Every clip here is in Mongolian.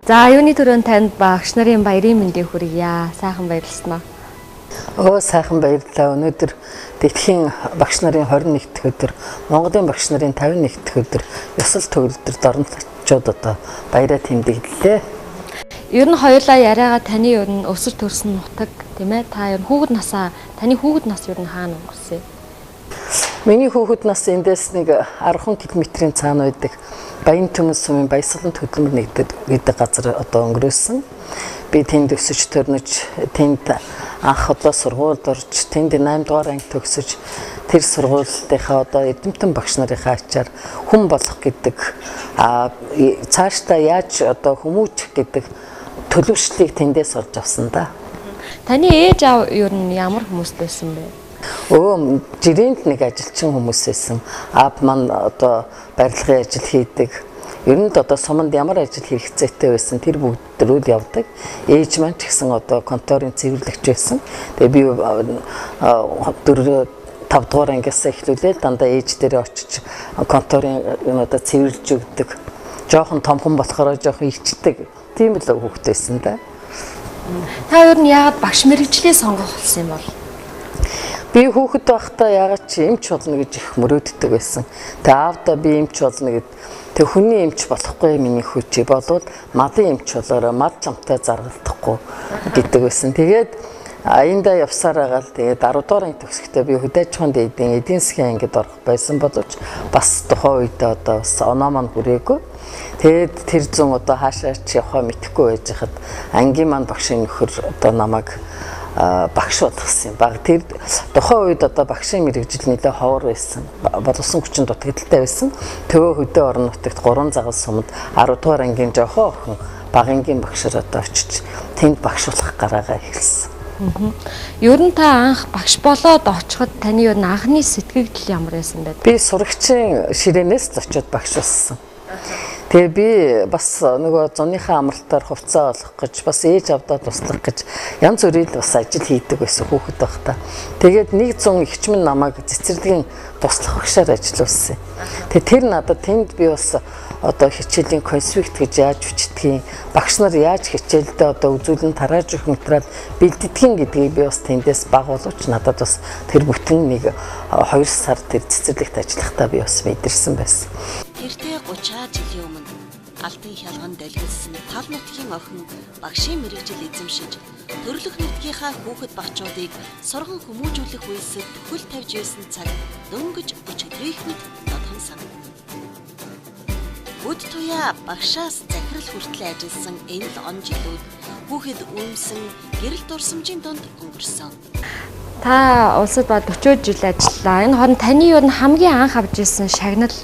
За юуны төрөнд танд багш нарын баярын мэндийг хүргье. Сайхан баярлалаа. Сайхан баярлалаа. Өнөөдөр Дэлхийн багш нарын 21-р өдөр, Монголын багш нарын 51-р өдөр, ёсол төгөлдөр дорнолчууд одоо баяраа тэмдэглэлээ. Ер нь хоёулаа яриагаа таны ер нь өсөр төрсөн нутаг тийм ээ. Та ер нь хүүхэд насаа таны хүүхэд нас ер нь хаана өнгөрсөн? Миний хүүхэд нас эндээс нэг 10 км-ийн цаана байдаг Баян Төмөс сумын Баясгалан хөдөлмөр нэгддэг газар одоо өнгөрөөсөн. Би тэнд өсөж төрнөж, тэнд анх удаа сургуульд орж, тэнд 8 дугаар анги төгсөж, тэр сургуулийнхаа одоо эрдэмтэн багш нарынхаа ачаар хүн болох гэдэг цаашдаа яаж одоо хүмүүжих гэдэг төлөвшлийг тэндээс олж авсан да. Таны ээж аав ер нь ямар хүмүүс байсан бэ? Жирээнд нэг ажилчин хүмүүс байсан. Аав маань одоо барилгын ажил хийдэг. Ер нь одоо суманд ямар ажил хэрэгцээтэй байсан тэр бүгд рүү явдаг. Ээж маань ч гэсэн одоо конторын цэвэрлэгч байсан. Тэгээ би 4-5 дугаар ангиас эхлүүлээд дандаа ээж дээрээ очиж конторын одоо цэвэрлж өгдөг. Жохон томхон болохоор жохон ичдэг. Тийм л хүүхэд байсан да. Та ер нь яагаад багш мэргэжлээ сонгох болсон юм бол? Би хүүхэд байхдаа яагаад чи эмч болно гэж их мөрөөддөг байсан. Тэгээ аавдаа би эмч болно гэд тэг хүний эмч болохгүй миний хүүчи болвол мадын эмч болоорой мад чамтай заргалдахгүй гэдэг байсан. Тэгээд аяндаа явсаар агаал тэгээд 10 дугаар анги төгсөхдөө би хөдөөж хонд эдийн засгийн ангид орох байсан боловч бас тухайн үедээ одоо бас оноо маань хүрээгүй. Тэгээд тэр зүүн одоо хаашаа чи явахаа мэдэхгүй байж хад ангийн маань багшийн нөхөр одоо намайг багш болгосон юм. Баг тэр тухайн үед одоо багшийн мэргэжил нэлээ ховор байсан. Боловсон хүчин дутагдaltaй байсан. Төвөө хөдөө орон нутагт 3 загас сумд 10 дугаар ангийн жоохон охин багангийн багшаар одоо очиж тэнд багш болох гараагаа эхэлсэн. Ер нь та анх багш болоод очиход таны ер нь анхны сэтгэл ямар байсан бэ? Би сурагчийн ширээнээс л очиод багш болсон. Тэгээ би бас нөгөө зуныхаа амралтаар хувцас олох гэж бас ээж авдаа туслах гэж янз бүрийн бас ажил хийдэг байсан хүүхэд байхдаа. Тэгээд 100 ихчмэн намайг цэцэрлэгийн туслах багшаар ажиллуулсан. Тэгээ тэр надад тэнд би бас одоо хичээлийн конспект гэж яаж бичдгийг, багш нар яаж хичээлдээ одоо үзүүлэн тарааж өгөх материал бэлддгийг гэдгийг би бас тэндээс баг боловч надад бас тэр бүтэн нэг 2 сар тэр цэцэрлэгт ажиллахдаа би бас мэдэрсэн байсан. Тэртээ 30 жилийн өмнө Алтан хялганд дэлгэлсэн тал нутгийн охин багшийн мэргэжил эзэмшиж төрлөх нутгийнхаа хүүхэд багчуудыг сурган хүмүүжүүлэх үйлсэд хөл тавьж байсан цаг дөнгөж өчигдрийнх мэт додхон сан. Г.Бүдтуяа багшаас захирал хүртэл ажилласан энэ л он жилүүд хүүхэд үүмсэн гэрэл дурсамжийн дунд өнгөрсөн. Та улсад ба 40 жил ажиллаа. Энэ хооронд таны ер нь хамгийн анх авч ирсэн шагнал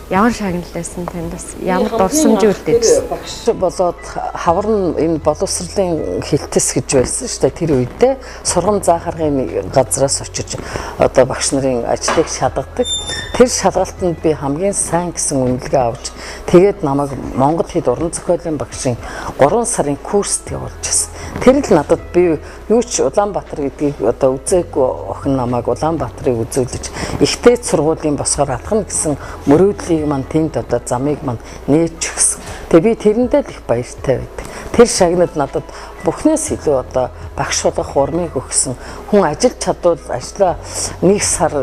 ямар шагнал байсан тэндээс ямар дурсамж үлдээжсэн? Багш болоод хавар нь энэ боловсролын хилтэс гэж байсан шүү дээ. Тэр үедээ сургам заахаргын газраас очиж одоо багш нарын ажлыг шалгадаг. Тэр шалгалтанд би хамгийн сайн гэсэн үнэлгээ авч тэгээд намайг Монгол хэд уран зохиолын багшийн 3 сарын курст явуулчихсан. Тэр л надад би юу ч Улаанбаатар гэдгийг одоо үзээгүй охин намайг Улаанбаатарыг үзүүлж ихтэй сургуулийн босгоор алхна гэсэн мөрөөдлийг маань тэнд одоо замыг маань нээж өгсөн. Тэгээ би тэрэндээ л их баяртай байдаг. Тэр шагнад надад бүхнээс илүү одоо багш болох урмыг өгсөн. Хүн ажиллаж чадвал ажлаа 1 сар,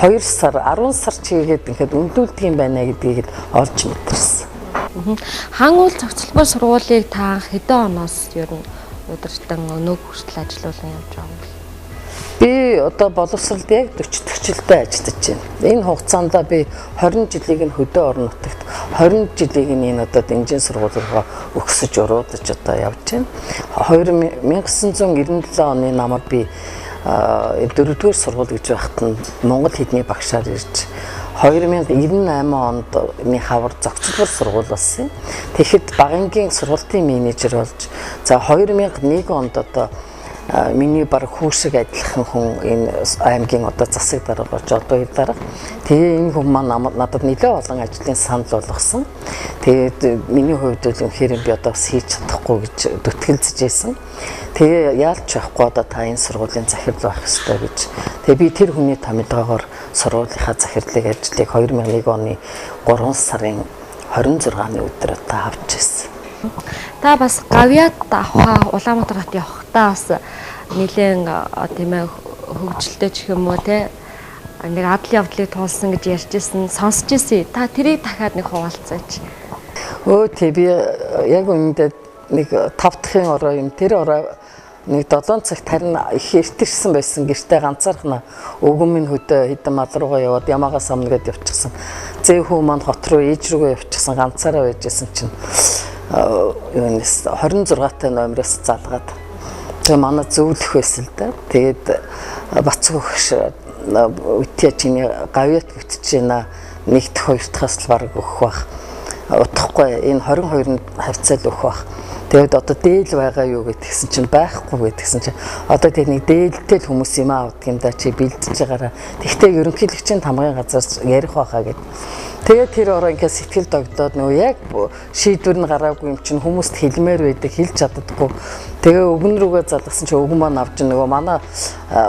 2 сар, 10 сар чигээд ингээд өндөөлдөг юм байна гэдгийг олж мэдэрсэн. Хангуул цогцлбор сургуулийг та хэдэн оноос ер нь удирдан өнөөг хүртэл ажиллуулан явж байгаа юм бэ? Би одоо боловсролд яг 40 дэх жилдээ ажиллаж байна. Энэ хугацаанд би 20 жилийг нь хөдөө орон нутагт, 20 жилийг нь энэ одоо дэнжин сургуулиугаа өгсөж уруудаж одоо явж байна. 1997 оны намар би 4-р сургууль гэж байхад нь Монгол хэдний багшаар ирж 2098 онд миний хавар зохицлбор сургууль болсон. Тэгэхэд багангийн сургуулийн менежер болж за 2001 онд одоо миний баг хүүшиг адилхан хүн энэ аймгийн одоо засаг дарга болж одоо их дарга. Тэгээ энэ хүн маань надад нэлээд олон ажлын санал болгосон. Тэгээд миний хувьд бол үнэхээр би одоо бас хийж чадахгүй гэж дүтгэлзэж байсан. Тэгээ яалч байхгүй одоо та энэ сургуулийн захирал байх ёстой гэж. Тэгээ би тэр хүний томилгоогоор сургуулийнхаа захирлын ажлыг 2001 оны 3 сарын 26-ны өдөр одоо авч ирсэн. Та бас гавьяат авах Улаанбаатар хот явахдаа бас нэлээд тийм ээ хөгжилтэй ч юм уу те нэг адал явдлыг туулсан гэж ярьжсэн сонсч ирсэн. Та тэрийг дахиад нэг хуваалцаач. Тий би яг үүндээ нэг 5 дахин ороо юм тэр ороо нэг 7 цагт харин их эртэрсэн байсан гэртээ ганцаархна өвгөн минь хөдөө хэдэн мал руугаа яваад ямаагаас амна гэдээ явчихсан. Зэв хүү маань хот руу ээж рүүгээ явчихсан ганцаараа байжсэн чинь 26-тай номероос залгаад тэгээ манай зөвлөх байсан л да. Тэгээд бацг өгш үтээ чиний гавьяат бүтэж байна. Нэгт хоёр дахьаас л баг өгөх бах. Утахгүй энэ 22-нд хавцаал өгөх бах. Тэгээд одоо дээл байгаа юу гэдгсэн чинь байхгүй гэдгсэн чинь одоо тэр нэг дээлтэй л хүмүүс юм авдаг юм да чи бэлдэж байгаараа. Тэгтээ ерөнхийлөгчийн тамгын газраас ярих байхаа гэд. Тэгээд тэр ороо ингээд сэтгэл догдоод нөгөө яг шийдвэр нь гараагүй юм чинь хүмүүст хэлмээр байдаг хэлж чаддаггүй. Тэгээ өвгөн рүүгээ залгасан чинь өвгөн маань авч нөгөө манай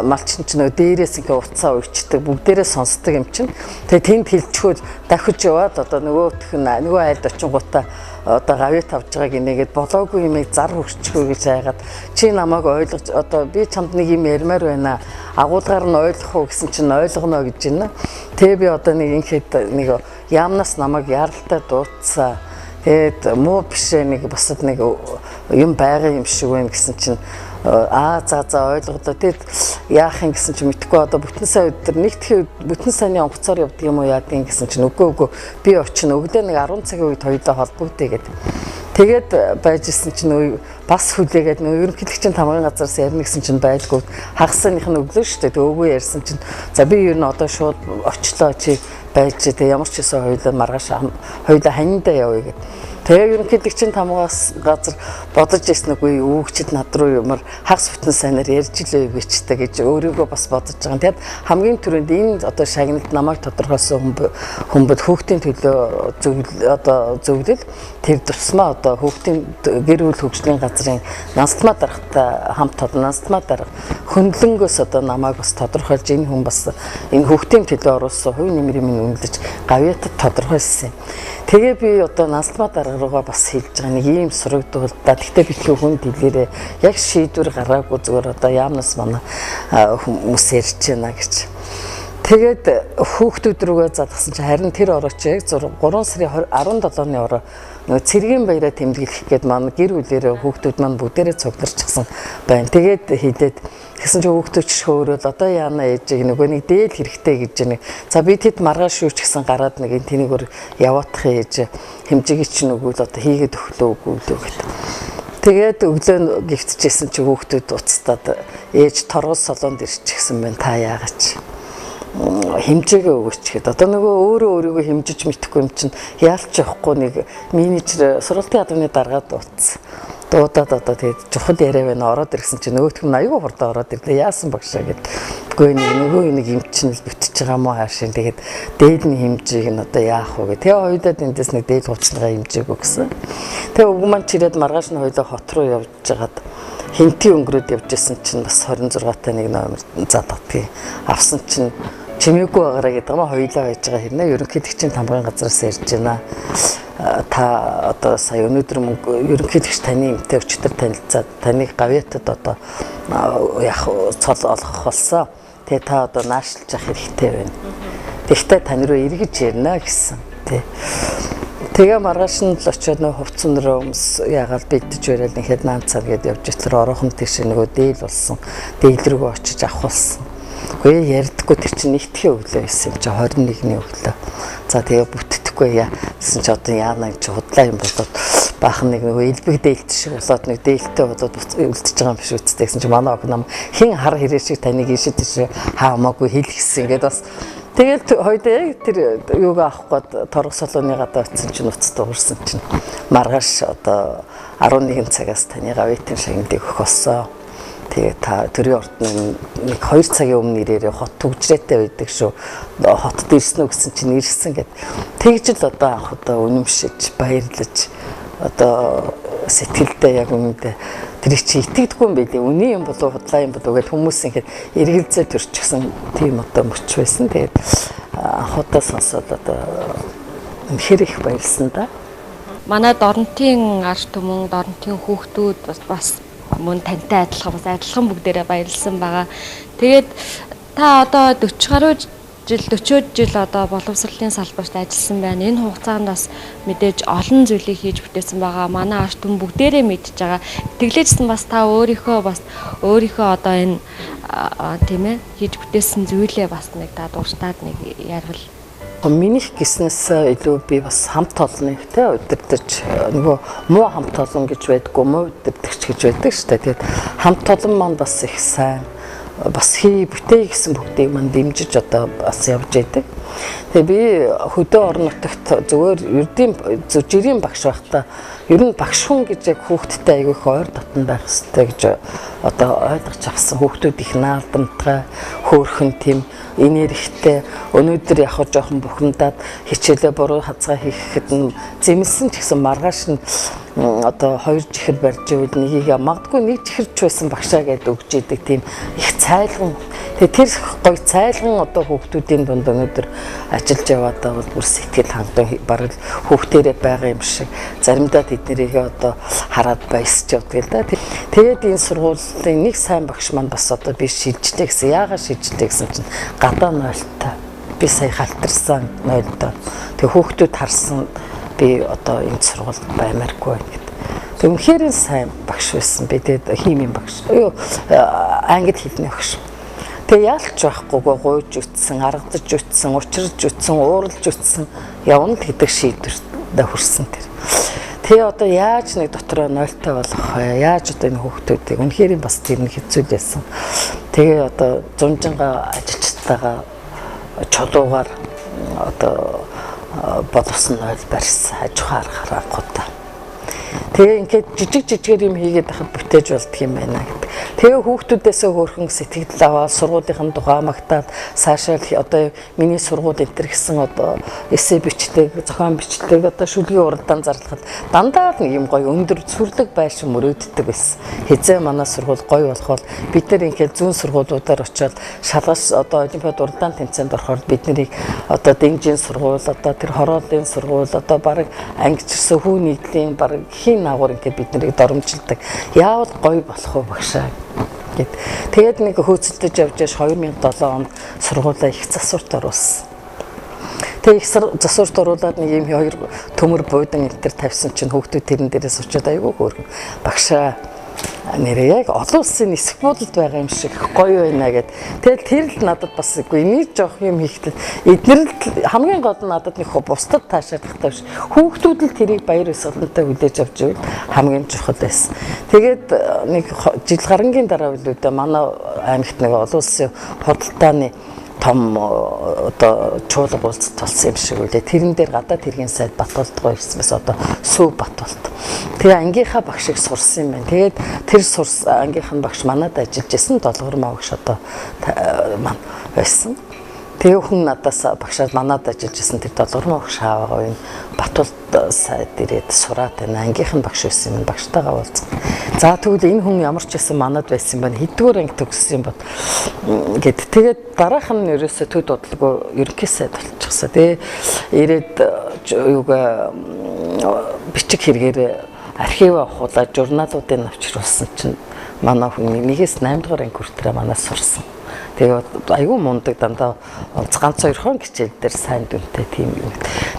малчин чинь нөгөө дээрээс ингээд уцаа уйчдаг бүгдээрээ сонсдог юм чинь. Тэгээ тэнд хэлчихвэл дахиж яваад одоо нөгөөх нь нөгөө айлд очингуудаа одоо гавьяат авч байгааг инээгээд болоогүй юмыг зар хөрчихөө гэж хайгаад чи намайг ойлгож одоо би чамд нэг юм ярмаар байна агуулгаар нь ойлгох уу гэсэн чинь ойлгоно гэж байна. Тэгээ би одоо нэг ингэхэд нэг яамнаас намайг яралтай дуудсан. Тэгээд муу бишээ нэг босод нэг юм байгаа юм шиг байна гэсэн чинь за ойлголоо. Тэгэд яах юм гэсэн чинь мэдхгүй одоо бүтэн сайн өдөр нэгтгэх бүтэн сайнны онгоцоор явдаг юм уу яадгийн гэсэн чинь үгүй би очино өглөө нэг 10 цагийн үед хоёулаа холбогдъё гэдэг. Тэгээд байжсэн чинь бас хүлээгээд ерөнхийлөгчийн тамгын газраас ярина гэсэн чинь байлгүй хагасных нь өглөө шүү дээ. Өвгөө ярьсан чинь за би ер нь одоо шууд очлоо чи байж тэгээ ямар ч гэсэн хоёулаа маргааш хоёулаа ханьдаа явъя гэдэг. Тэгээ ерөнхийлөгчийн тамгаас газар бодож ирсэн үгүй өвгчд над руу юмар хагас бүтэн сайнаар ярьж илээ гэжтэй гэж өөрийгөө бас бодож байгаа. Тэгэд хамгийн түрүүнд энэ одоо шагналд намайг тодорхойлсон хүмүүд хүүхдийн төлөө одоо зөвлөл тэр тусмаа одоо хүүхдийн гэр бүл хөгжлийн газрын нансалмаа даргатай хамт нансалмаа дарга хөндлөнгөөс одоо намайг бас тодорхойлж энэ хүн бас энэ хүүхдийн төлөө оруулсан хувь нэмрийн минь үнэлж гавьяатад тодорхойлсон юм. Тэгээ би одоо нансалмаа дарга руугаа бас хэлж байгаа нэг ийм сурагдуулдаа. Тэгтээ битгий хүн дэлгэрээ яг шийдвэр гараагүй зүгээр одоо яамнаас манай хүмүүс ярьж байна гэж. Тэгээд хүүхдүүд рүүгээ залгасан чинь харин тэр орооч яг 3 сарын 17-ны ороо нөгөө цэргийн баяраа тэмдэглэх гээд манай гэр бүлэрээ хүүхдүүд маань бүгдээрээ цугларчихсан байна. Тэгээд хилээд тэгсэн чинь хүүхдүүд ч хөөрөөл одоо яана ээжийг нөгөө нэг дээл хэрэгтэй гэж нэг за би тэд маргааш юу ч гэсэн гараад нэг тэнийгөр яваадах ээж хэмжээгээ чинь өгвөл одоо хийгээд өглөө үгүй гэдэг. Тэгээд өглөө гівтчихсэн чи хүүхдүүд уцтаад ээж торгол солонд ирчихсэн байна та яагач хэмжээгээ өгөөч гэхэд одоо нөгөө өөрийгөө хэмжиж мэдэхгүй юм чинь яалч явахгүй нэг менежер сургалтын ядарны даргаад дуудаад одоо тэгээд чухал яриа байна ороод ирсэн чинь нөгөөх нь аюу хурдан ороод ирлээ яасан багшаа гэд. Үгүй нөгөө нэг юм чинь бүтэж байгаа мó хаашийн тэгээд дээдний хэмжээг нь одоо яах вэ гэх. Тэгээ хоёудаа эндээс нэг дээд хувцсныгаа хэмжээг өгсөн. Тэгээ өвгөн маань чирээд маргааш нь хоёулаа хот руу явж жагаад хинтийн өнгөрөөд явж исэн чинь бас 26-тай нэг номер задгадгийг авсан чинь чимээгүй байгаараа гэдэг юм хоёулаа байж байгаа хэрнээ ерөнхийлөгчийн тамгын газраас ярьж байна. Та одоо сая өнөөдөр ерөнхийлөгч таны эмтэй өчтөр танилцаад таныг гавьяатад одоо яг цол олгох болсон. Тэгээ та одоо наашлж явах хэрэгтэй байна. Тэгтээ тань руу эргэж ярина гэсэн тий. Тэгээ маргааш нь л очиод нөө хувцсан руу яагаад бэлдэж байрал нэхэд наанцаа гэдээ явж итлэр ороохон тийш нөгөө дээл болсон. Дээл рүүгээ очиж авах болсон. Үгүй ярьдаггүй тэр чинь нэгтгэхийн өглөө байсан юм чи 21-ний өглөө. За тэгээ бүтдэхгүй яа гэсэн чи одоо яана гэж худлаа юм болоод баахан нэг нөгөө элбэг дээлт шиг болоод нэг дээлттэй болоод үлдчихэж байгаа юм биш үсттэй гэсэн чи манай ог нам хин хар хэрэг шиг таныг ишид тийш хаамаагүй хэлгэсэн ингээд бас тэгэл хоёудаа яг тэр юугаа авах гээд торгос солооны гадаа очисон чинь уцад уурсан чинь маргааш одоо 11 цагаас таны гавьяатын шагналыг өгөх болсон. Тэгээ та төрийн ордны нэг 2 цагийн өмнө ирээрээ хот төгжрээтэй байдаг шүү. Хотод ирсэн үү гэсэн чинь ирсэн гэд. Тэгж л одоо анх удаа үнэмшиж баярлаж одоо сэтгэлдээ яг үнэндээ тэр их чи итгэдэггүй юм байлээ. Үний юм болов худлаа юм болов гэд хүмүүс ингээд эргэлзээ төрчихсөн тийм одоо мөч байсан. Тэгээд анх удаа сонсоод одоо үнэхээр их баярлсан да. манай дорнотын ард түмэн, дорнотын хүүхдүүд бас мөн тантай адилхан бүгдээрээ баярлсан байгаа. Тэгээд та одоо 40 жил одоо боловсролын салбарт ажилласан байна. Энэ хугацаанд бас мэдээж олон зүйлийг хийж бүтээсэн байгаа. Манай ард түмэн бүгдээрээ мэдж байгаа. Тэглээжсэн бас та өөрийнхөө одоо энэ тийм ээ хийж бүтээсэн зүйлээ бас нэг та дуртаад нэг ярил. Минийх гиснээс илүү би бас хамт олныг те удирдах нөгөө муу хамт олон гэж байдгүй, муу удирдагч гэж байдаг шүү дээ. Тэгээд хамт олон маань бас их сайн бас бүтээ гэсэн бүгдийг маань дэмжиж одоо бас явж байдаг. Тэгээ би хөдөө орон нутагт зүгээр жирийн багш байхдаа ер нь багш хүн гэж яг хүүхдтэй аягүй их ойр дотн байх хэрэгтэй гэж одоо ойлгож авсан. Хүүхдүүд их наалдамтгай, хөөрхөн тийм энергитэй, өнөөдөр яг жоохон бухимдаад хичээлээ буруу хазгаа хийхэд нь зэмлсэн ч гэсэн маргааш нь одоо 2 жихэр барьж ивэл нэгийг магадгүй 1 жихэрч байсан багшаа гэдээ өгч идэг тийм их цайлган. Тэгээ тэр гоё цайлган одоо хүүхдүүдийн дунд өнөөдөр ажиллаж яваадаа бол бүр сэтгэл хангалуун бараг хүүхдээрээ байгаа юм шиг заримдаа тэднийг одоо хараад баясч явдаг л да. Тэгээд энэ сургуулийн нэг сайн багш маань бас одоо би шилжтэй гэсэн. Яагаад шилжтэй гэсэн чинь гадаа нойлтой. Би сая халтарсан нойлтой. Тэгээ хүүхдүүд харсан би одоо энэ сургуульд баймааргүй гэдэг. Үнэхээр сайн багш байсан. Би тэгээд химийн багш. Англи хэлний багш. Тэгээ яалч байхгүйгээ гуйж үтсэн, аргадж үтсэн, учирж үтсэн, ууралж үтсэн явна гэдэг шийдвэрт хүрсэн тэр. Тэгээ одоо яаж нэг дотроо нойлтой болох вэ? Яаж одоо энэ хүүхдүүдийг үнэхээр бас тэр нэг хэцүү байсан. Тэгээ одоо зунжингаа ажилчтайгаа чулуугаар одоо боловсон нойл барьсан аж ахуй арга харангуудаа. Тэгээ ингээд жижигээр юм хийгээд байхад бүтээж болдго юм байна гэдэг. Тэгээ хүүхдүүдээсээ хөөрхөн сэтгэл аваад сургуулийнхын тухай магтаад цаашаа одоо миний сургууль энтер гэсэн одоо эссе бичдэг, зохион бичлэг одоо шүлгийн уралдаан зарлахад дандаа нэг юм гоё өндөр сүрлэг байшин мөрөөддөг байсан. Хизээ манай сургууль гоё болоход бид нар ингээд зүүн сургуулиудаар очиод шалгаж одоо олимпиад уралдаан тэмцээнд ороход бид нарыг одоо дэнжийн сургууль одоо тэр хорооллын сургууль одоо баг ангичсан хүү нийтлийн баг хин наагур ингээд бид нарыг доромжилдаг. Яавал гоё болох вэ багшаа гэд. Тэгээд нэг хөөцөлдөж явж 2007 онд сургуулаа их засварт оруулсан. Тэгээд их засварт оруулаад нэг юм 2 төмөр буудан энтер тавьсан чинь хүүхдүүд тэрэн дээрээс очиод айгүй хөөрхөн багшаа нэрээ яг олон улсын нисэх буудалд байгаа юм шиг гоё байна гэд. Тэгэл тэр л надад бас үгүй нэг жоох юм хийхдээ эднэр л хамгийн гол нь надад нэг бусдад таашаалдахтай биш. Хүүхдүүд л тэрийг баяр ёслолтой хүлээж авч ивэл хамгийн чухал байсан. Тэгээд нэг жил гарангийн дараа үлдээ манай аймагт нэг олон улсын худалдааны том одоо чуулга уулзалт болсон юм шиг үлээ. Тэрэн дээр гадаад хэргийн сайд Батболтгоо ирсмээс одоо Сөв Батболт. Тэгээ ангийнхаа багшийг сурсан юм байна. Тэгээд тэр ангийнхан багш манад ажиллаж исэн долгор багш одоо маань байсан. Тэгээ хүн надаас багшаад манад ажиллаж исэн тэр долгор багш хаагаа энэ Батболт сайд ирээд сураад байна. Ангийнхан багш байсан юм багштайгаа уулзсан. За тэгвэл энэ хүн ямар ч байсан манад байсан юм байна. Хэдгээр анги төгссөн юм бод гэд. Тэгээд дараах нь ерөөсөө төд бодлого ерөнхий сайд болчихсон. Тэгээ ирээд юугаа бичиг хэрэгээр архив авахуулаад журналуудыг авчруулсан чинь манай хүн 1-8 дугаар анги хүртэл манаас сурсан. Тэгээд айгүй мундаг дандаа ганц 2 хон хичээл дээр сайн дүнтэй тийм юм.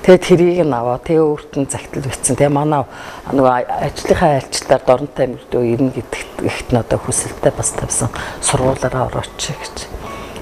Тэгээд тэрийг нь аваа. Тэгээ өөрт нь загтал бичсэн. Тэгээ манай нөгөө ажлынхаа айлчлаар дорнтой мөрдөө ирнэ гэдэгт ихт нь одоо хүсэлтэй бас тавьсан сургуулаараа орооч гэж.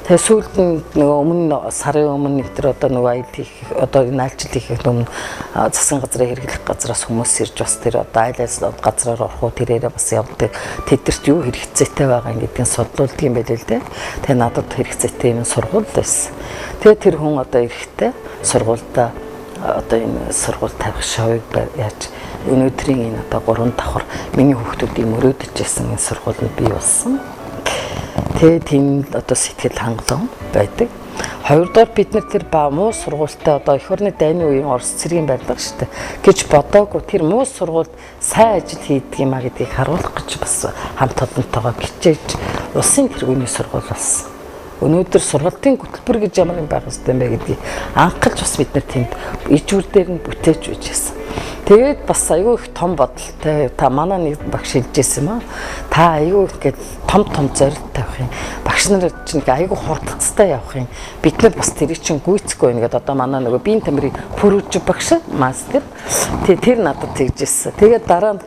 Тэгээ сүүлд нь нөгөө өмнө сарын өмнө нэтэр одоо нөгөө аялал хийх одоо энэ айлчлал хийхэд өмнө засгийн газрын хэрэглэх газраас хүмүүс ирж бас тэр одоо айлал газраар орох уу тэрээрээ бас явдаг. Тэдэрт юу хэрэгцээтэй байгаа гэдгийг судлуулдаг юм байл л дээ. Тэгээ надад хэрэгцээтэй юм сургууль байсан. Тэгээ тэр хүн одоо эрэхтэй сургуультай одоо энэ сургууль тавих шавыг яаж өнөөдрийн энэ одоо 3 давхар миний хүүхдүүдийг мөрөөдөж байсан энэ сургууль нь бий болсон. Тэгээд тийм одоо сэтгэл хангалуун байдаг. Хоёрдугаар бид нар тэр муу сургуультай одоо эх орны дайны үеийн Орос цэргийн барилга шүү дээ гэж бодоогүй тэр муу сургуульд сайн ажил хийдэг юм а гэдгийг харуулах гэж бас хамт олонтойгоо бичээж улсын тэргүүний сургууль болсон. Өнөөдөр сургалтын хөтөлбөр гэж ямар юм байх ёстой юм бэ гэдгийг анхалж бас бид нар тэнд ижүүр дээр нь бүтээж үжсэн. Тэгээд бас аюу их том бодолтой та манай нэг багш хэлжсэн юм аа. Та аюу ингээд том зорилт тавих юм. Багш нар чинь аюу хурдцтай явах юм. Бид нар бас тэрийг чинь гүйцэхгүй байна гэдэг одоо манай нөгөө биеийн тамирыг пүрүүж багш мастер. Тэр надад тэгжсэн. Тэгээд дараа нь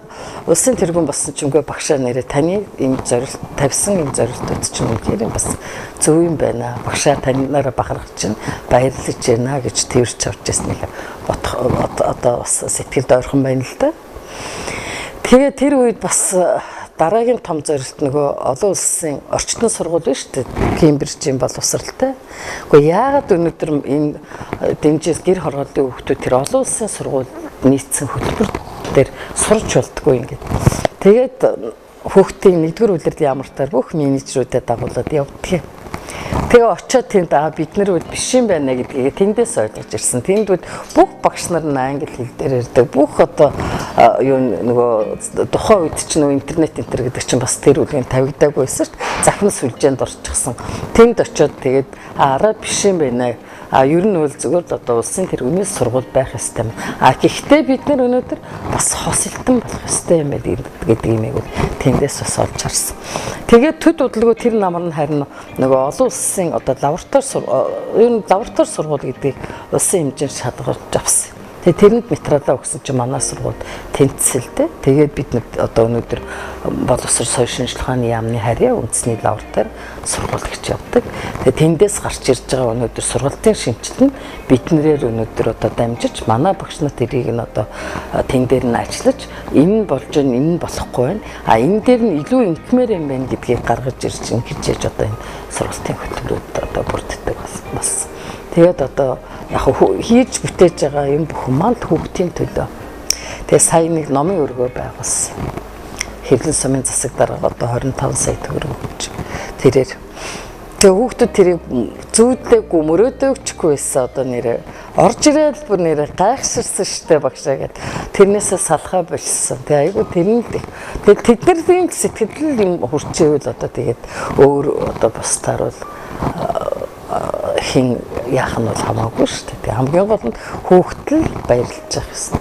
улсын тэргүүн болсон ч үгүй багшаа нэрээ таны энэ зорилт тавьсан энэ зорилтууд чинь үнэхээр бас зөв юм байна. Багшаа танаараа бахарх чинь баярлаж байна гэж тэрч авч ясныг бодох одоо бас сэтгэлд ойрхон байна л да. Тэгээд тэр үед бас дараагийн том зорилт нөгөө олон улсын орчтон сургууль биш үү? Кембрижийн боловсралтай. Гэхдээ яагаад өнөөдөр энэ дэмжээс гэр хоргоолын хүүхдүүд тэр олон улсын сургууль нийцсэн хөтөлбөр дээр сурч болтгүй ингээд. Тэгээд хүүхдийн нэгдүгээр үлрэл ямартаар бүх менежерүүдэд дагуулад явдаг. Тэгээ очиод тэнд бид нар үл биш юм байна гэдгийг тэндээс ойлгож ирсэн. Тэнд бүх багш нар англи хэл дээр ярьдаг. Бүх одоо юу нөгөө тухайн үед ч нөгөө интернет гэдэг чинь бас тэр үлгийн тавигдаагүй байсан шүү дээ. Захин сүлжээнд орчихсон. Тэнд очиод тэгээд араа биш юм байна. Ер нь бол зөвхөн одоо улсын тэргүүний сургууль байх ёстой юм. Гэхдээ бид нар өнөөдөр бас хосолтон болох ёстой юм гэдэг имийг бол тэндээс бас олж харсан. Тэгээд төд удалгүй тэр намар нь харин нөгөө олон улсын одоо лаборатори сургууль гэдгийг улсын хэмжээнд шалгарч авсан. Тэгээд тэрэнд материалаа өгсөн чинь манай сургууль тэнцэлтэй. Тэгээд бид одоо өнөөдөр боловсрол соёл шинжилгээ ухааны яамны харьяа үндэсний лаборатори сургууль гэж явдаг. Тэгээд тэндээс гарч ирж байгаа өнөөдөр сургалтын шинжилгээ нь биднэрээр өнөөдөр одоо дамжиж манай багш нарт тэрийг нь одоо тэн дээр нь ажиллаж энэ болж байна, энэ болохгүй байна. Энэ дээр нь илүү инкмээр юм байна гэдгийг гаргаж ирж ингэж одоо энэ сургалтын хөтөлбөрүүд одоо бүрддэг болсон. Тэгээд одоо яг хийж бүтээж байгаа юм бүхэн маань хүүхдийн төлөө. Тэгээд сая нэг номын өргөө байгуулсан. Хэвлэн сумын засаг дарга одоо 25 сая төгрөг өгч. Тэрээр тэгээд хүүхдүүд тэрийг зүүдлээгүй мөрөөдөөчгүй байсан одоо нэрээ орж ирээд бүр нэрээ гайхширсан штэ багшаа гэд. Тэрнээсээ салхаа болсон. Тэгээ айгу тэрний тэгээд тэдний сэтгэл юм хурцээвэл одоо тэгээд өөр одоо бусдаар бол хин яах нь бол хамаагүй шүү дээ. Хамгийн гол нь хүүхдэл баярлаж явах ёстой.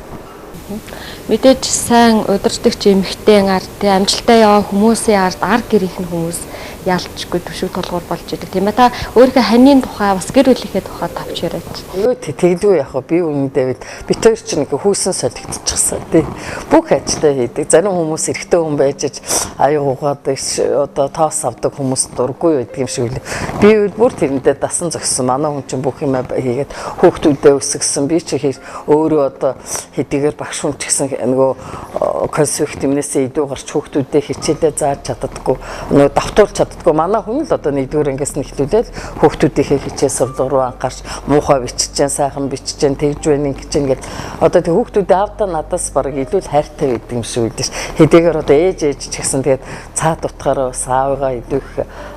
Мэдээж сайн удирдагч эмэгтэй ард амжилттай яваа хүмүүсийн ард ар гэрийнх нь хүмүүс ялчгүй төвшөг толгуур болж идэг тийм ээ. Та өөрийнхөө ханийн тухай бас гэр бүлийнхээ тухай тавч яриач. Өө тэглгүй яах вэ? Би үнэндээ бид хоёр ч нэг хүүсэн солигдчихсан тий. Бүх ажилтаа хийдэг. Зарим хүмүүс эрэгтэй хүн байж аюугаад одоо тоос авдаг хүмүүс дургүй байдаг юм шиг үлээ. Би бүр тэрэндээ дасан зогссон. Манай хүн чинь бүх юм хийгээд хүүхдүүдээ өсгсөн. Би ч өөрөө одоо хэдийгээр багш хүн ч гэсэн нөгөө консерватив юмнээсээ идүү гарч хүүхдүүдээ хичээлээ зааж чаддаггүй. Нөгөө давтуулж чаддаггүй. Манай хүн л одоо нэгдүгээр ангиас нь эхлүүлээд хүүхдүүдийнхээ хичээл сургууль руу анхаарч муухай биччихээн, сайхан биччихээн, тэгж байна ингэж ингээд одоо тэг хүүхдүүдээ аавда надаас бараг илүү л хайртай байдаг юм шиг үлдэж. Хэдийгээр одоо ээж ч гэсэн тэгээд цаад утгаараа бас аавыгаа илүү их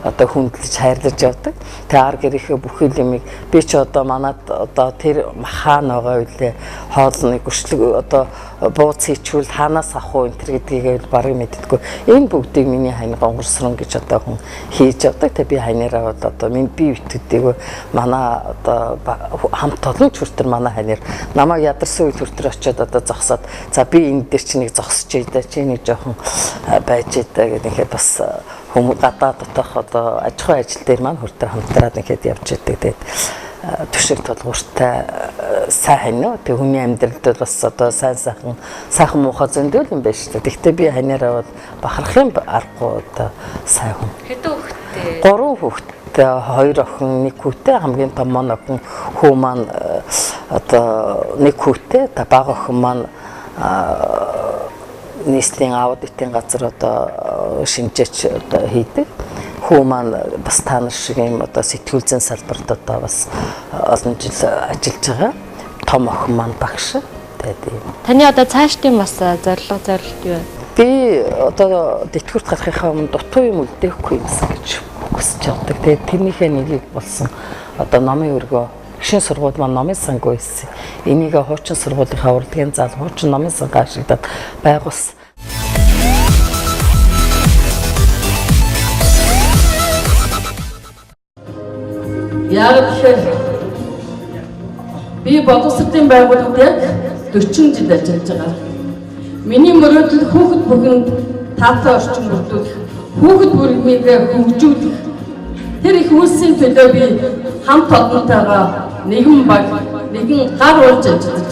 одоо хүндлэж хайрлаж явдаг. Тэг ар гэрийнхээ бүх юмыг би ч одоо манад одоо тэр хаан байгаа үлээ хоолны гүшлэг одоо бууц хийчүүл хаанаас авах уу энэ гэдгийг барыг мэддэггүй. Энэ бүгдийг миний хань гонгорсрон гэж одоо хүн хийж явдаг. Тэг би ханаараа бол одоо би битүүдтэйг манай одоо хамт олон хүртэр манай ханаар намайг ядарсан үйл хүртэр очиод одоо зогсоод за би энэ дээр чи нэг зогсож ийдэ чи нэг жоохон байж ийдэ гэдэг бас хүмүүс гадаад дотоох одоо аж ахуйн ажил дээр маань хүртэр хамтраад нэхэд явж идэг. Тэгээд төшөг толгууртай сайн нөө тэг хүний амьдралд бас одоо сайхан муухай зөндөл юм байна шүү дээ. Гэхдээ би ханаараа бол бахарх юм аргагүй одоо сайн хүн. Хэдэн хүүхэдтэй? 3 хүүхэдтэй, 2 охин, 1 хүүтэй, хамгийн том маань охин хүү маань одоо 1 хүүтэй, та бага охин маань нийслэлийн аудитын газар одоо шинжээч одоо хийдэг. Хүү маань бас та нар шиг юм одоо сэтгүүл зүйн салбарт одоо бас олон жил ажиллаж байгаа. Том охин маань багш. Тэгээд таны одоо цаашдын бас зорилт юу вэ? Би одоо тэтгэврт гарахынхаа өмнө дутуу юм үлдээхгүй юмсан гэж хүсэж явдаг. Тэгээд тэрнийхээ нэгийг болсон одоо номын өргөө гişin сургууль маань номын сангүй байсан. Энийг хуучин сургуулийнхаа урлагийн зал хуучин номын сангаа ашиглаад байгуулсан. Яг тэгэхээр би боловсролын байгууллагад 40 жил ажиллаж байгаа. Миний мөрөөдөл хүүхэд бүхэнд таатай орчин бүрдүүлэх, хүүхэд бүрмийг хөгжүүлэх. Тэр их улсын төлөө би хамт олонтойгоо нэгэн баг, нэгэн гар уулж ажиллаж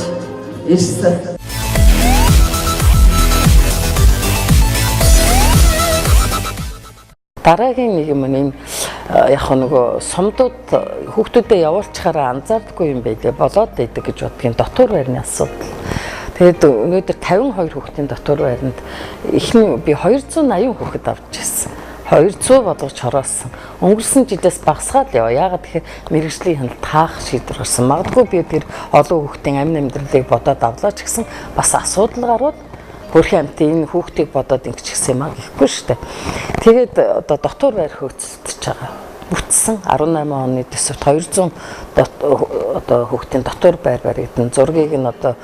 ирсэн. Дараагийн нэг юм энэ яг нөгөө сумдууд хүүхдүүдэд явуулчихаараа анзаардаггүй юм байлээ. Болоод байдаг гэж бодгийн дотор байрны асуудал. Тэгээд өнөөдөр 52 хүүхдийн дотор байранд ихний би 280 хүүхэд авч ирсэн. 200 болгож хороосон. Өнгөрсөн жилээс багасгаад яваа. Яагаад тэгэхээр мэрэгжлийн хяналт таах шийдвэр гарсан. Магадгүй би тэр олон хүүхдийн амин амьдралыг бодоод авлаа ч гэсэн бас асуудал гарууд хөрхийн амтын энэ хүүхдийг бодоод ингэчихсэн юм аа гэхгүй шүү дээ. Тэгээд одоо дотор байр хөөцөлдөж байгаа. Бүтсэн 18 оны төсөвт 200 одоо хүүхдийн дотор байр баригдан зургийг нь одоо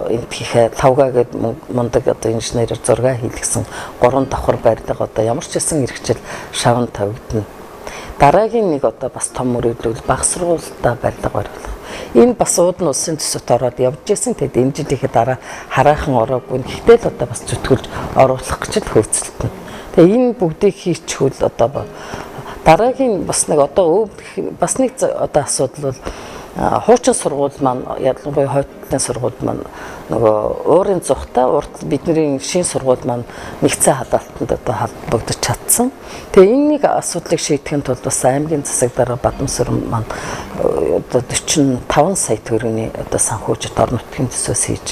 энтхийнхээ лавга гэдэг мундаг одоо инженерээр зураг хийлгсэн 3 давхар байрдаг одоо ямар ч хэсэн хэрэгжил шавн тавигдана. Дараагийн нэг одоо бас том мөрөөдөл баг сургуультай барилга барих. Энэ бас уудын улсын төсөвт ороод явж ирсэн. Тэгэд энэ жилийнхээ дараа хараахан ороогүй. Гэхдээ л одоо бас зүтгүүлж оруулах гэж л хөөцөлтөн. Тэгээ энэ бүгдийг хийчихвэл одоо дараагийн бас нэг одоо бас нэг одоо асуудал бол хуучин сургууль маань ялангуяа хойдлын сургууль маань нөгөө уурын зүгтээ урд бидний шин сургууль маань нэгцэн хадалтанд одоо холбогдож чадсан. Тэгээ энэнийг асуудлыг шийдэхин тулд бас аймгийн засаг дараа Бадамсүр маань одоо 45 сая төгрөгийн одоо санхүүжилт орон нутгийн төсөөс хийж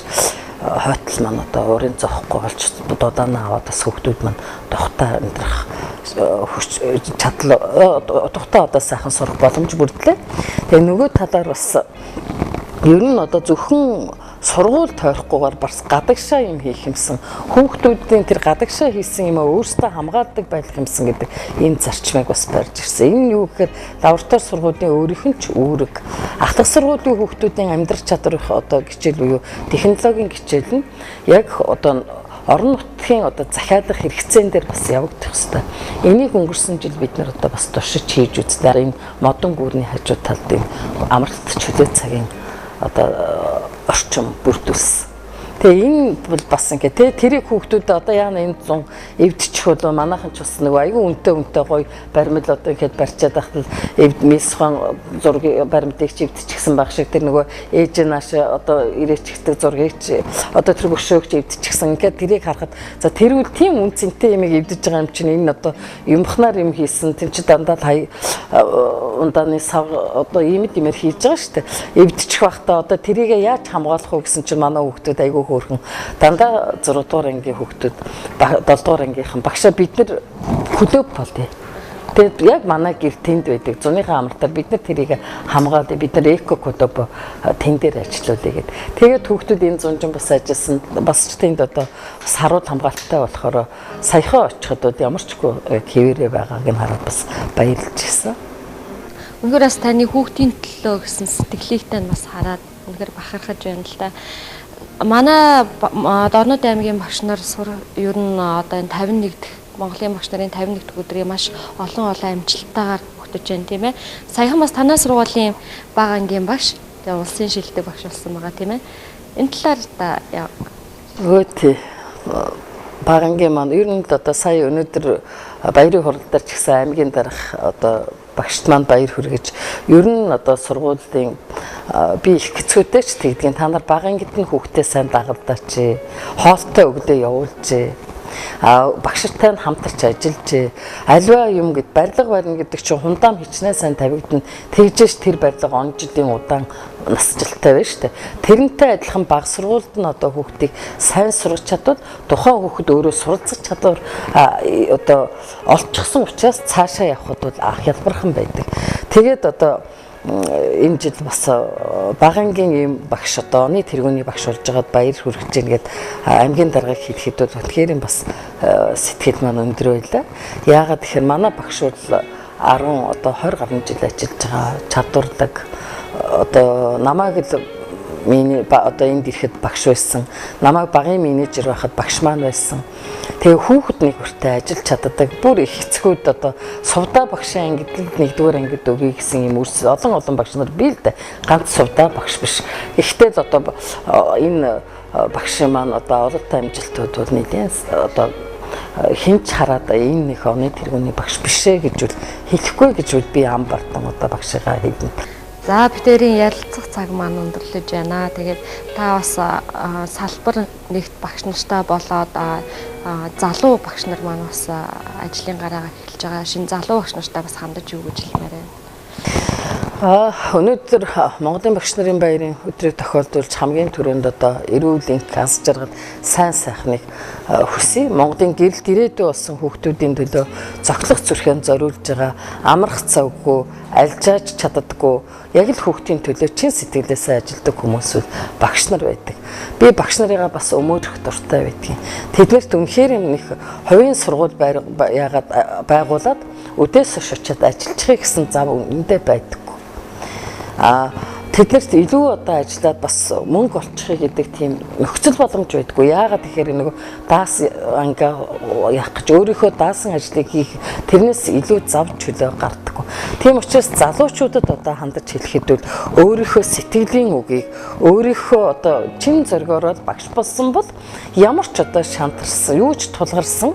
хойтол маань одоо уурын зоохгүй болж дуудаанаа аваад бас хүүхдүүд маань тухтай амьдрах чадал тухтай одоо сайхан сурах боломж бүрдлээ. Тэгээ нөгөө талаар бас ер нь одоо зөвхөн сургууль тойрохгүйгээр бас гадагшаа юм хийх юмсан хүүхдүүдийн тэр гадагшаа хийсэн юм өөрсдөө хамгаалдаг байх юмсан гэдэг энэ зарчмыг бас барьж ирсэн. Энэ нь юу гэхээр лаборатори сургуулийн өөрийнх нь ч үүрэг ахлах сургуулийн хүүхдүүдийн амьдрах чадвар одоо хичээл буюу технологийн хичээл нь яг одоо орон нутгийн одоо захиалах хэрэгцээн дээр бас явагдах хэрэгтэй. Энийг өнгөрсөн жил бид нар одоо бас туршиж хийж үзлээ. Энэ модон гүрний хажуу талд энэ амралт чөлөө цагийн одоо орчим бүрдүүлсэн. Тэгээ энэ бол бас ингээ тий тэрийг хүүхдүүдэд одоо яана энэ 100 эвдчих бол манайхан ч бас нэг айгүй үнтэй гоё баримл одоо ихэд барьчаад байхад эвд мисхан зургийг баримтыг ч эвдчихсэн баг шиг тэр нөгөө ээж нааш одоо ирээч ихтэй зургийг ч одоо тэр өшөөгч эвдчихсэн ингээ тэрийг харахад за тэрвэл тийм үнцэнтэй юмыг эвдэж байгаа юм чинь энэ одоо юмхнаар юм хийсэн тэр чи дандаа ундааны сав одоо иймэр хийж байгаа шүү дээ. Эвдчих байхдаа одоо тэрийг яаж хамгаалах вэ гэсэн чинь манай хүүхдүүд айгүй хөөрхөн дандаа 6 дугаар ангийн хүүхдүүд 7 дугаар ангийнхан багшаа бид нар клуб болдё. Тэгээд яг манай гэр тэнд байдаг. Зуныхаа амралтаар бид нар тэрийг хамгаалъя. Бид нар эко клуб тэн дээр ажиллаулъя гэд. Тэгээд хүүхдүүд энэ зунжин бас ажилласан бас ч тэнд одоо бас харуул хамгаалттай болохоор саяхан очиход ямар ч хэвээрээ байгааг нь хараад бас баярлж ирсэн. Үнэхээр бас таны хүүхдийн төлөө гэсэн сэтгэлийг тань бас хараад үнэхээр бахархаж байна л да. Манай Дорнод аймгийн багш нар ер нь одоо энэ 51 дахь Монголын багш нарын 51 дахь өдрийг маш олон амжилттайгаар өгдөж байна тийм ээ. Саяхан бас танай сургуулийн бага ангийн багш тэгээ улсын шилдэг багш болсон байгаа тийм ээ. Энэ талаар та тий бага ангийн маань ер нь одоо сая өнөөдөр баярын хуралдаар ч гэсэн аймгийн дараах одоо багшд маань баяр хүргэж ер нь одоо сургуулийн би их хэцүүтэй ч тэгдгийн та нар багын гэдэн хүүхдээ сайн дагалдаач хоолтой өгдөө явуулж багштай нь хамтарч ажиллаж альва юм гэд барилга барина гэдэг чинь хундаам хичнээн сайн тавигдана тэгжээш тэр барилга он жилийн удаан насжилттай байна шүү дээ. Тэрнтэй адилхан баг сургуульд нь одоо хүүхдийг сайн сургаж чадвал тухайн хүүхэд өөрөө суралцах чадвар одоо олчихсон учраас цаашаа явхад бол хялбархан байдаг. Тэгээд одоо энэ жил бас багангийн ийм багш одоо оны тэргүүний багш болж байгаад баяр хүргэж гэнгээд аймгийн даргаыг хэлэхэд бол тэгэхээр бас сэтгэл маань өндөр байлаа. Яагаад тэгэхээр манай багш бол 10 одоо 20 гаруй жил ажиллаж байгаа чадварлаг одоо намайг л миний одоо энд ирэхэд багш байсан. Намайг багийн менежер байхад багш маань байсан. Тэгээ хүүхэд нэг хүртээ ажиллаж чаддаг. Бүр их эцгүүд одоо сувдаа багшийн ангид 1-р ангид өгье гэсэн юм үрс олон багш нар бий л дээ. Ганц сувдаа багш биш. Ихтэй л одоо энэ багш маань одоо оролттой амжилтууд бол нэгэн одоо хинч хараад энэ нэг оны тэргүүний багш бишээ гэж үл хэлэхгүй гэж үл би ам бартан одоо багшигаа хэлнэ. За битэрийн ярилцах цаг маань өндөрлөж байна. Тэгээд та бас салбар нэгт багш нартай болоод залуу багш нар маань бас ажлын гараагаа эхэлж байгаа. Шинэ залуу багш нартай бас хандаж юу гэж хэлмээр байна. Өнөөдөр Монголын багш нарын баярын өдрийг тохиолдуулж хамгийн түрүүнд одоо эрүүл канц жаргал сайн сайхныг хүсье. Монголын гэрэлт ирээдүй болсон хүүхдүүдийн төлөө зохицох зүрхэн зориулж байгаа амрах завгүй, альжааж чаддаггүй, яг л хүүхдийн төлөө чин сэтгэлээсээ ажилдаг хүмүүс багш нар байдаг. Би багш нарыгаа бас өмөрөх дуртай байдгийн. Тэднэрт үнэхээр нэг хувийн сургууль яагаад байгуулад өдөөс хойш очиад ажиллахыг гэсэн зам үүндээ байдаг. Тэднэрт илүү одоо ажиллаад бас мөнгө олчихыг гэдэг тийм нөхцөл боломж байдгүй. Яагаад тэгэхээр нэг даас ангаа явах гэж өөрийнхөө даасан ажлыг хийх тэрнээс илүү зав чөлөө гардаггүй. Тийм учраас залуучуудад одоо хандаж хэлэхэд бол өөрийнхөө сэтгэлийн үгийг өөрийнхөө одоо чин зоригоор багш болсон бол ямар ч одоо шантарсан, юу ч тулгарсан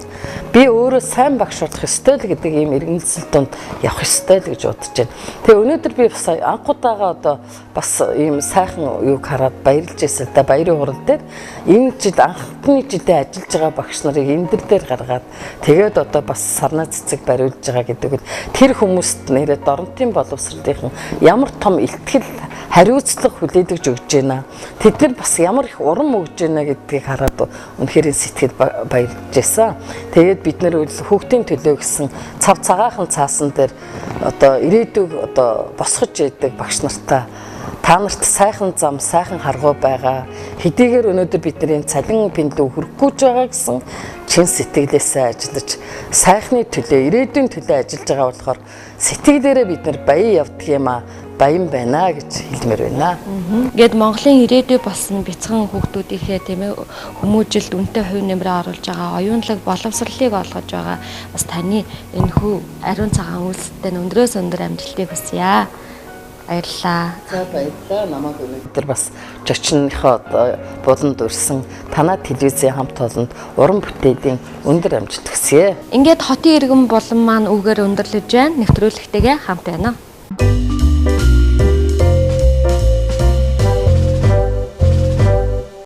би өөрөө сайн багш болох ёстой л гэдэг ийм эргэнэлцэл донд явах ёстой л гэж бодож байна. Тэгээ өнөөдөр би бас анхудаага одоо бас ийм сайхан юг хараад баярлж байсан та баярын хурал дээр энэ жил анхны жилдээ ажиллаж байгаа багш нарыг эндэр дээр гаргаад тэгээд одоо бас сарнаа цэцэг бариулж байгаа гэдэг нь тэр хүмүүст нэрээ дорнотын боловсролынхан ямар том илтгэл хариуцлага хүлээдэж өгч байна. Тэд нар бас ямар их урам өгж байна гэдгийг хараад үнэхээр сэтгэл баярлж байсан. Тэгээд бид нар хүүхдийн төлөө гэсэн цав цагаахан цаасан дээр одоо ирээдүйг одоо босгож яадаг багш нартай та нарт сайхан зам, сайхан харгуу байгаа. Хэдийгээр өнөөдөр бидний цалин пенлүү хүрхгүй байгаа гэсэн чин сэтгэлээсээ ажиллаж, сайхны төлөө, ирээдүйн төлөө ажиллаж байгаа болохоор сэтгэлээрээ бид нар баян явдаг юм аа. Баян байна гэж хэлмээр байна. Гэт Монголын ирээдүй болсон бяцхан хүүхдүүдийнхээ тийм ээ хүмүүжилд үнэтэй хувь нэмрээ оруулж байгаа, оюунлаг боловсролыг олгож байгаа бас таны энэ хүү ариун цагаан үйлстэй өндрөөс өндөр амжилтыг хүсье. Баярлалаа. За баярлалаа. Намайг өнөөдөр бас зочныхоо буланд өрсөн танаа телевизийн хамт олонд уран бүтээлийн өндөр амжилт хүсье. Ингээд хотын иргэн булан маань үгээр өндөрлөж байна. Нэвтрүүлэгтэйгээ хамт байна.